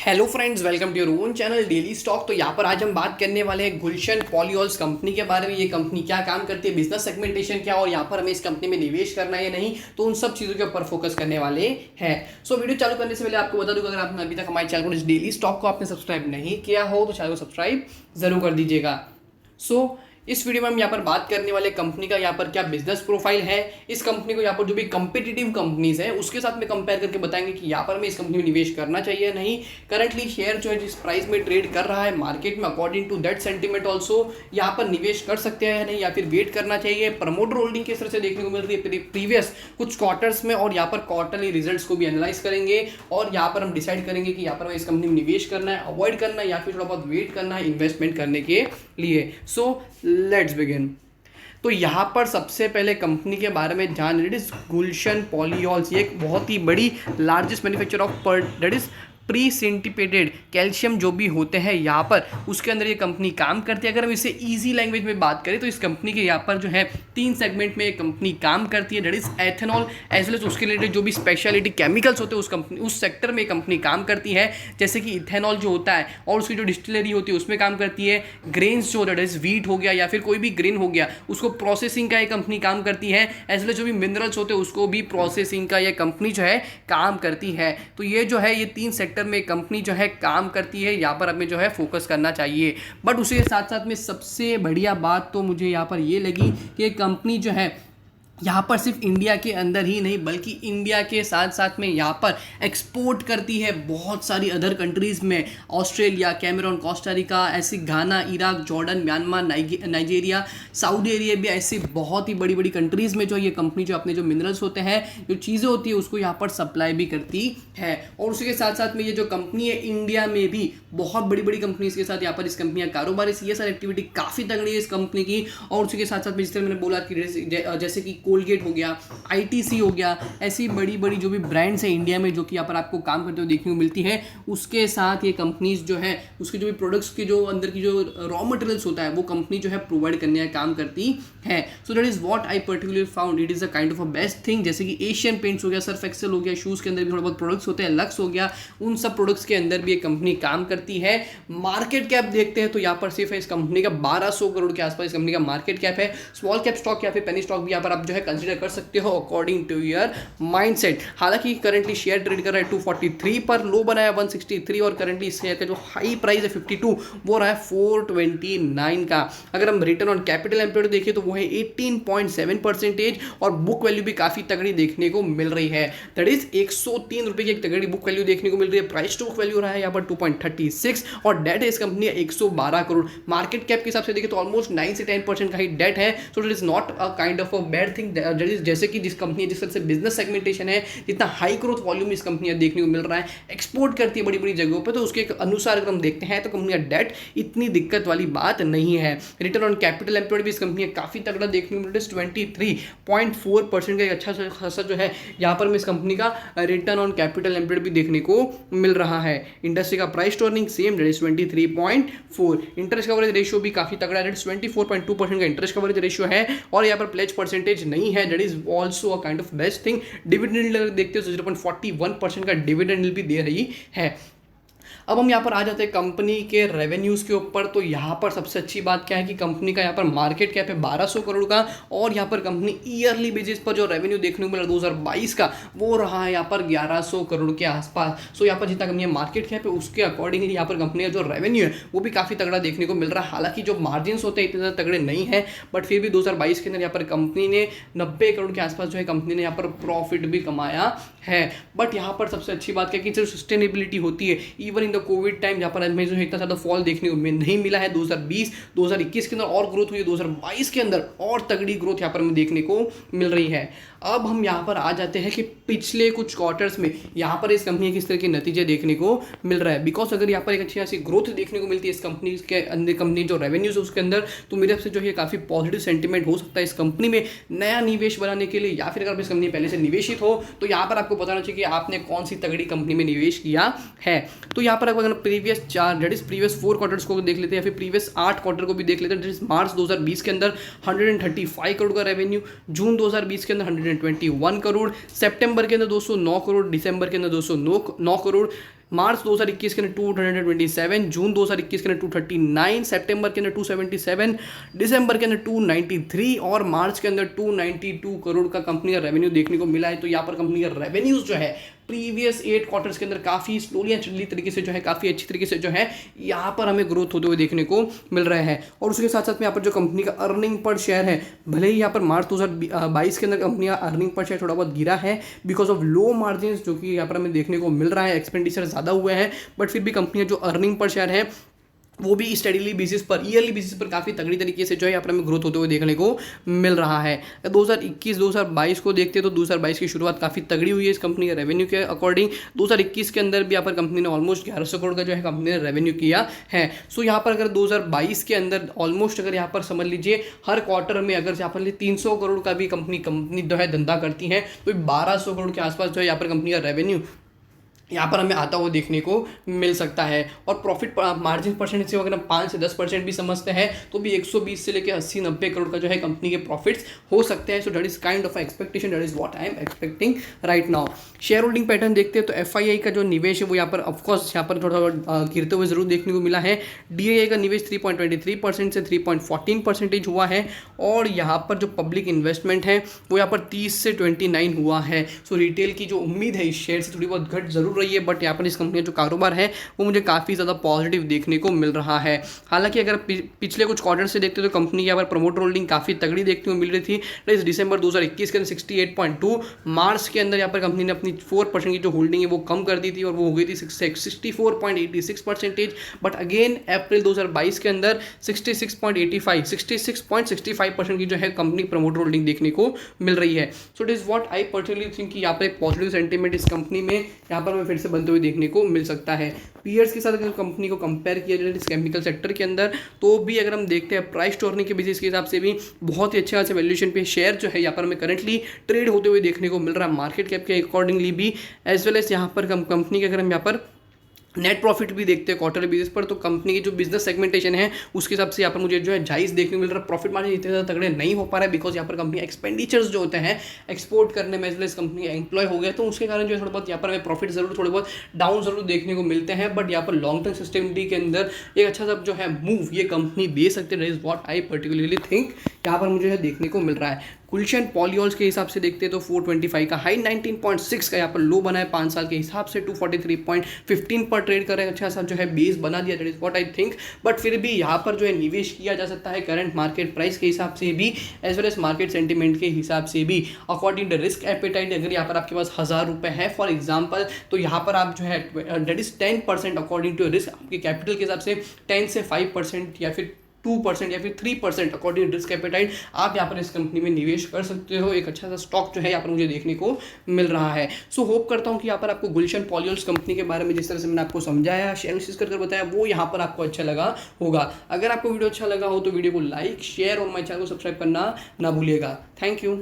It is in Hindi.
Hello friends, welcome to your own channel Daily Stock. तो यहाँ पर आज हम बात करने वाले हैं गुलशन पॉलीऑल्स कंपनी के बारे में। ये कंपनी क्या काम करती है, बिजनेस सेगमेंटेशन क्या, और यहाँ पर हमें इस कंपनी में निवेश करना है या नहीं, तो उन सब चीज़ों के ऊपर फोकस करने वाले हैं। सो वीडियो चालू करने से पहले आपको बता दूँ, अगर आपने अभी तक हमारे चैनल को डेली स्टॉक को आपने सब्सक्राइब नहीं किया हो तो चैनल को सब्सक्राइब जरूर कर दीजिएगा। इस वीडियो में हम यहाँ पर बात करने वाले कंपनी का यहाँ पर क्या बिजनेस प्रोफाइल है। इस कंपनी को यहाँ पर जो भी कंपिटिटिव कंपनीज है उसके साथ में कंपेयर करके बताएंगे कि यहाँ पर हमें इस कंपनी में निवेश करना चाहिए या नहीं। करंटली शेयर जो है जिस प्राइस में ट्रेड कर रहा है मार्केट में, according to that sentiment also यहाँ पर निवेश कर सकते हैं या नहीं, या फिर वेट करना चाहिए। प्रमोटर होल्डिंग किस तरह से देखने को मिल रही है प्रीवियस कुछ क्वार्टर्स में, और यहाँ पर क्वार्टरली रिजल्ट्स को भी एनालाइज करेंगे और यहाँ पर हम डिसाइड करेंगे कि यहाँ पर हमें इस कंपनी में निवेश करना है, अवॉइड करना है, या फिर थोड़ा बहुत वेट करना है इन्वेस्टमेंट करने के लिए। So let's begin. तो यहाँ पर सबसे पहले कंपनी के बारे में जान, इट इज गुलशन पॉलीऑल्स। ये एक बहुत ही बड़ी largest manufacture of that is precipitated calcium जो भी होते हैं यहाँ पर, उसके अंदर ये कंपनी काम करती है। अगर हम इसे इजी लैंग्वेज में बात करें तो इस कंपनी के यहाँ पर जो है 3 सेगमेंट में ये कंपनी काम करती है। That is ethanol as well as उसके रिलेटेड जो भी स्पेशलिटी केमिकल्स होते हैं उस सेक्टर में कंपनी काम करती है, जैसे कि इथेनॉल जो होता है, और उसकी जो डिस्टिलरी होती है उसमें काम करती है। ग्रेन्स जो दैट इज व्हीट हो गया या फिर कोई भी ग्रेन हो गया, उसको प्रोसेसिंग का ये कंपनी काम करती है। एज वेल एज जो भी मिनरल्स होते हैं उसको भी प्रोसेसिंग का ये कंपनी जो है काम करती है। तो ये जो है ये 3 सेक्टर में कंपनी जो है काम करती है, यहाँ पर हमें जो है फोकस करना चाहिए। बट उसी के साथ साथ में सबसे बढ़िया बात तो मुझे यहाँ पर ये लगी कि कंपनी जो है यहाँ पर सिर्फ इंडिया के अंदर ही नहीं बल्कि इंडिया के साथ साथ में यहाँ पर एक्सपोर्ट करती है बहुत सारी अदर कंट्रीज़ में, ऑस्ट्रेलिया, कैमरून, कोस्टारिका, ऐसी Ghana, Iraq, Jordan, Myanmar, Nigeria, Saudi Arabia, ऐसी बहुत ही बड़ी बड़ी कंट्रीज़ में जो ये कंपनी जो अपने जो मिनरल्स होते हैं, जो चीज़ें होती है, उसको यहाँ पर सप्लाई भी करती है। और उसी के साथ साथ में ये जो कंपनी है इंडिया में भी बहुत बड़ी बड़ी कंपनीज के साथ यहाँ पर इस कंपनी का कारोबार है। ये सारी एक्टिविटी काफ़ी तगड़ी है इस कंपनी की। और उसी के साथ साथ में जिस तरह मैंने बोला कि जैसे कि कोलगेट हो गया, आईटीसी हो गया, ऐसी बड़ी बड़ी जो भी ब्रांड्स हैं इंडिया में जो कि यहाँ पर आपको काम करते हुए देखने को मिलती है, उसके साथ ये कंपनीज जो है उसके जो भी प्रोडक्ट्स के जो अंदर की जो रॉ मटेरियल्स होता है वो कंपनी जो है प्रोवाइड करने का काम करती है। So that is what I particularly found it is a kind of a best thing. जैसे कि एशियन पेंट्स हो गया, सर्फ एक्सेल हो गया, शूज़ के अंदर भी थोड़े बहुत प्रोडक्ट्स होते हैं, लक्स हो गया, उन सब प्रोडक्ट्स के अंदर भी एक कंपनी काम करती है। मार्केट कैप देखते हैं तो यहाँ पर सिर्फ है इस कंपनी का 1200 करोड़ के आसपास इस कंपनी का मार्केट कैप है। स्मॉल कैप स्टॉक या फिर पेनी स्टॉक भी यहाँ पर आप जो है कंसिडर कर सकते हो अकॉर्डिंग टू योर माइंडसेट। हालांकि करंटली शेयर ट्रेड कर रहा है 243 पर, लो बनाया 163, और करंटली इस शेयर का जो हाई प्राइस है 52 वो रहा है 429 का। अगर हम रिटर्न ऑन कैपिटल एम्प्लॉयड देखें तो वो है 18.7%, और बुक वैल्यू भी काफी तगड़ी देखने को मिल रही है। दैट इज 103 रुपए की एक तगड़ी बुक वैल्यू देखने को मिल रही है। प्राइस टू बुक वैल्यू रहा है यहाँ पर 2.36, और डेट इस कंपनी 112 करोड़। मार्केट कैप के हिसाब से देखें तो ऑलमोस्ट 9 से 10% का ही डेट है। So that is not a kind of a bad thing. जैसे कि जिस कंपनी जिस तरह से बिजनेस सेगमेंटेशन है, जितना हाई ग्रोथ वॉल्यूम इस कंपनी देखने को मिल रहा है, एक्सपोर्ट करती है बड़ी बड़ी जगहों पे, तो उसके अनुसार अगर हम देखते हैं तो कंपनी का डेट इतनी दिक्कत वाली बात नहीं है। रिटर्न ऑन कैपिटल एम्प्लॉयड भी इस कंपनी का काफी तगड़ा देखने को मिल रहा है, 23.4% का एक अच्छा खासा जो है यहाँ पर इस कंपनी का रिटर्न ऑन कैपिटल एम्प्लॉयड भी देखने को मिल रहा है। इंडस्ट्री का price to earning same, that is 23.4। Interest coverage ratio भी काफी तगड़ा है, 24.2% का इंटरेस्ट कवरेज रेशियो है, और यहाँ पर प्लेज परसेंटेज नहीं है, that is also a kind of best thing. Dividend देखते हो 0.41% का डिविडेंड भी दे रही है। अब हम यहाँ पर आ जाते हैं कंपनी के रेवेन्यूज़ के ऊपर। तो यहाँ पर सबसे अच्छी बात क्या है कि कंपनी का यहाँ पर मार्केट कैप है 1200 करोड़ का, और यहाँ पर कंपनी ईयरली बेसिस पर जो रेवेन्यू देखने को मिला 2022 का वो रहा है यहाँ पर 1100 करोड़ के आसपास। सो यहाँ पर जितना कंपनी मार्केट कैप है उसके अकॉर्डिंगली यहाँ पर कंपनी का जो रेवेन्यू है वो भी काफ़ी तगड़ा देखने को मिल रहा है। हालांकि जो मार्जिन होते हैं इतने ज़्यादा तगड़े नहीं है, बट फिर भी 2022 के अंदर यहाँ पर कंपनी ने 90 करोड़ के आसपास जो है कंपनी ने यहाँ पर प्रॉफिट भी कमाया है। बट यहाँ पर सबसे अच्छी बात क्या है कि जो सस्टेनेबिलिटी होती है, even in the Covid time जहाँ पर हमें जो इतना ज़्यादा फॉल देखने को नहीं मिला है, 2020-2021 के अंदर और ग्रोथ हुई है, 2022 के अंदर और तगड़ी ग्रोथ यहाँ पर हमें देखने को मिल रही है। अब हम यहाँ पर आ जाते हैं कि पिछले कुछ क्वार्टर्स में यहाँ पर इस कंपनी के किस तरह के नतीजे देखने को मिल रहा है। बिकॉज अगर यहाँ पर एक अच्छी खासी ग्रोथ देखने को मिलती है इस कंपनी के अंदर, कंपनी जो रेवेन्यूज है उसके अंदर, तो मेरे से जो है काफ़ी पॉजिटिव सेंटीमेंट हो सकता है इस कंपनी में नया निवेश बनाने के लिए, या फिर अगर इस कंपनी पहले से निवेशित हो तो यहाँ पर आपको बताना चाहिए कि आपने कौन सी तगड़ी कंपनी में निवेश किया है। तो यहाँ पर अगर प्रीवियस 4 क्वार्टर्स को देख लेते हैं, या फिर प्रीवियस 8 क्वार्टर को भी देख लेते हैं। मार्च 2020 के अंदर 135 करोड़ का रेवेन्यू, जून 2020 के अंदर 121 करोड़, सितंबर के अंदर 209 करोड़, दिसंबर के अंदर 209 करोड़, मार्च 2021 के अंदर 227, जून 2021 के अंदर 239, सितंबर के अंदर 277, दिसंबर के अंदर 293 और मार्च के अंदर 292 करोड़ का कंपनी का रेवेन्यू देखने को मिला है। तो यहाँ पर कंपनी का रेवेन्यूज जो है प्रीवियस 8 क्वार्टर्स के अंदर काफ़ी स्लोली एंड स्टडीली तरीके से जो है काफ़ी अच्छी तरीके से जो है यहाँ पर हमें ग्रोथ होते हुए देखने को मिल रहा है। और उसके साथ साथ में यहाँ पर जो कंपनी का अर्निंग पर शेयर है, भले ही यहाँ पर मार्च 2022 के अंदर कंपनी का अर्निंग पर शेयर थोड़ा बहुत गिरा है बिकॉज ऑफ लो मार्जिन जो कि यहाँ पर हमें देखने को मिल रहा है, एक्सपेंडिचर ज़्यादा हुए हैं, बट फिर भी कंपनी का जो अर्निंग पर शेयर है वो भी स्टडीली बेसिस पर, ईयरली बेसिस पर काफ़ी तगड़ी तरीके से जो है यहाँ पर हमें ग्रोथ होते हुए देखने को मिल रहा है। 2021-2022 को देखते हैं तो 2022 की शुरुआत काफ़ी तगड़ी हुई है इस कंपनी के रेवेन्यू के अकॉर्डिंग। 2021 के अंदर भी यहाँ पर कंपनी ने ऑलमोस्ट 1100 करोड़ का जो है कंपनी ने रेवेन्यू किया है। सो यहाँ पर अगर 2022 के अंदर ऑलमोस्ट अगर यहाँ पर समझ लीजिए हर क्वार्टर में अगर यहाँ पर 300 करोड़ का भी कंपनी जो है धंधा करती है तो 1200 करोड़ के आसपास जो है यहाँ पर कंपनी का रेवेन्यू यहाँ पर हमें आता हुआ देखने को मिल सकता है। और प्रॉफिट मार्जिन परसेंट से अगर हम 5 से 10% भी समझते हैं तो भी 120 से लेकर 80-90 करोड़ का जो है कंपनी के प्रॉफिट्स हो सकते हैं। So that is kind of expectation, that is what I am expecting right now. Share holding pattern देखते हैं तो FII का जो निवेश है वो यहाँ पर ऑफकोर्स यहाँ पर थोड़ा गिरते हुए जरूर देखने को मिला है। DII का निवेश 3.23% से 3.14% हुआ है और यहाँ पर जो पब्लिक इन्वेस्टमेंट है वो यहाँ पर 30 से 29 हुआ है। सो रिटेल की जो उम्मीद है इस शेयर से थोड़ी बहुत घट जरूर रही है, बट यहाँ पर इस कंपनी का जो कारोबार है वो मुझे काफ़ी ज़्यादा पॉजिटिव देखने को मिल रहा है। हालांकि अगर पिछले कुछ क्वार्टर से देखते तो कंपनी यहाँ पर प्रमोटर होल्डिंग काफ़ी तगड़ी देखने को मिल रही थी। इस दिसंबर 2021 के अंदर 68.2, मार्च के अंदर यहाँ पर कंपनी ने अपनी 4% की जो होल्डिंग है वो कम कर दी थी और वो हो गई थी 64.86%। बट अगेन अप्रैल 2022 के अंदर 66.65% की जो है कंपनी प्रमोटर होल्डिंग देखने को मिल रही है। So it is what I personally think कि यहाँ पर एक पॉजिटिव सेंटीमेंट इस कंपनी में यहाँ पर हमें फिर से बनते हुए देखने को मिल सकता है। पीयर्स के साथ अगर कंपनी को कंपेयर किया जाए इस केमिकल सेक्टर के अंदर तो भी अगर हम देखते हैं प्राइस टू अर्निंग के बेसिस के हिसाब से भी बहुत ही अच्छे खासे वैल्यूएशन पे शेयर जो है यहाँ पर हमें करंटली ट्रेड होते हुए देखने को मिल रहा है मार्केट कैप के अकॉर्डिंगली भी, एज वेल एज यहाँ पर कंपनी के अगर हम यहाँ पर नेट प्रॉफिट भी देखते हैं क्वार्टरली बेसिस पर तो कंपनी की जो बिजनेस सेगमेंटेशन है उसके हिसाब से यहाँ पर मुझे जो है जायज़ देखने को मिल रहा है। प्रॉफिट मार्जिन इतने ज़्यादा तगड़े नहीं हो पा रहा है बिकॉज यहाँ पर कंपनी एक्सपेंडिचर्स जो होते हैं एक्सपोर्ट करने में as well as company employ हो गया तो उसके कारण जो है थोड़ा बहुत यहाँ पर हमें प्रॉफिट जरूर थोड़े बहुत डाउन जरूर देखने को मिलते हैं। बट यहाँ पर लॉन्ग टर्म सस्टेनेबिलिटी के अंदर एक अच्छा सा जो है मूव ये कंपनी दे सकते हैं, is what I particularly think यहाँ पर मुझे देखने को मिल रहा है। गुलशन पॉलियोल्स के हिसाब से देखते हैं तो 425 का हाई 19.6 का यहाँ पर लो बना है 5 साल के हिसाब से 243.15 पर ट्रेड कर रहे हैं, अच्छा सा जो है बेस बना दिया, that is what I think. But फिर भी यहाँ पर जो है निवेश किया जा सकता है करंट मार्केट प्राइस के हिसाब से भी as well as market sentiment के हिसाब से भी अकॉर्डिंग टू रिस्क एपेटाइट। अगर यहाँ पर आपके पास 1000 रुपये है फॉर एग्जाम्पल तो यहाँ पर आप जो है that is 10% according to risk, आपके कैपिटल के हिसाब से 10 से 5% या फिर 2% या फिर 3% अकॉर्डिंग टू रिस्क एपेटाइट आप यहाँ पर इस कंपनी में निवेश कर सकते हो। एक अच्छा सा स्टॉक जो है यहाँ पर मुझे देखने को मिल रहा है। सो होप करता हूँ कि यहाँ पर आपको गुलशन पॉलियोल्स कंपनी के बारे में जिस तरह से मैंने आपको समझाया शेयर विशेष कर बताया वो यहाँ पर आपको अच्छा लगा होगा। अगर आपको वीडियो अच्छा लगा हो तो वीडियो को लाइक शेयर और माय चैनल को सब्सक्राइब करना ना भूलिएगा। Thank you.